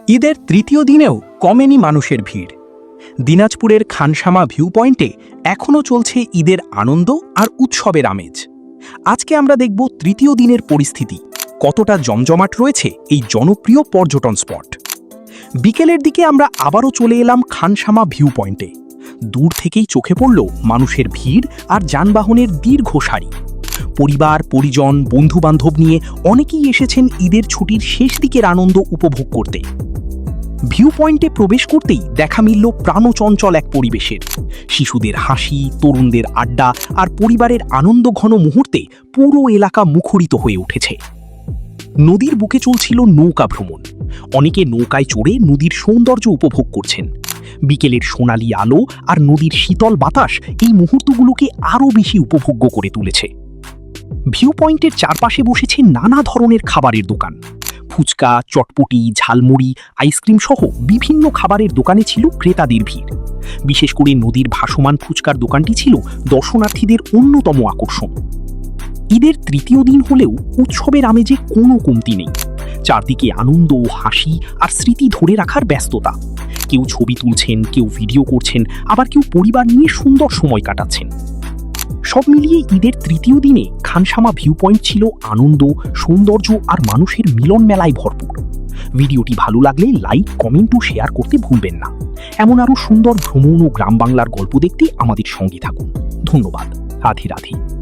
ঈদের তৃতীয় দিনেও কমেনি মানুষের ভিড়। দিনাজপুরের খানসামা ভিউ পয়েন্টে এখনও চলছে ঈদের আনন্দ আর উৎসবের আমেজ। আজকে আমরা দেখব তৃতীয় দিনের পরিস্থিতি, কতটা জমজমাট রয়েছে এই জনপ্রিয় পর্যটন স্পট। বিকেলের দিকে আমরা আবারও চলে এলাম খানসামা ভিউ পয়েন্টে। দূর থেকেই চোখে পড়ল মানুষের ভিড় আর যানবাহনের দীর্ঘ সারি। পরিবার, পরিজন, বন্ধুবান্ধব নিয়ে অনেকেই এসেছেন ঈদের ছুটির শেষ দিকের আনন্দ উপভোগ করতে। ভিউ পয়েন্টে প্রবেশ করতেই দেখা মিলল প্রাণচঞ্চল এক পরিবেশের। শিশুদের হাসি, তরুণদের আড্ডা আর পরিবারের আনন্দঘন মুহূর্তে পুরো এলাকা মুখরিত হয়ে উঠেছে। নদীর বুকে চলছিল নৌকা ভ্রমণ। অনেকে নৌকায় চড়ে নদীর সৌন্দর্য উপভোগ করছেন। বিকেলের সোনালি আলো আর নদীর শীতল বাতাস এই মুহূর্তগুলোকে আরও বেশি উপভোগ্য করে তুলেছে। ভিউ পয়েন্টের চারপাশে বসেছে নানা ধরনের খাবারের দোকান। ফুচকা, চটপটি, ঝালমুড়ি, আইসক্রিম সহ বিভিন্ন খাবারের দোকানে ছিল ক্রেতাদের ভিড়। বিশেষ করে নদীর ভাসমান ফুচকার দোকানটি ছিল দর্শনার্থীদের অন্যতম আকর্ষণ। ঈদের তৃতীয় দিন হলেও উৎসবের আমেজে কোনো কমতি নেই। চারদিকে আনন্দ, হাসি আর স্মৃতি ধরে রাখার ব্যস্ততা। কেউ ছবি তুলছেন, কেউ ভিডিও করছেন, আবার কেউ পরিবার নিয়ে সুন্দর সময় কাটাচ্ছেন। সব মিলিয়ে ঈদের তৃতীয় দিনে খানসামা ভিউ পয়েন্ট ছিল আনন্দ, সৌন্দর্য আর মানুষের মিলন মেলায় ভরপুর। ভিডিওটি ভালো লাগলে লাইক, কমেন্ট ও শেয়ার করতে ভুলবেন না। এমন আরও সুন্দর ভ্রমণ ও গ্রাম বাংলার গল্প দেখতে আমাদের সঙ্গে থাকুন। ধন্যবাদ। রাধে রাধে।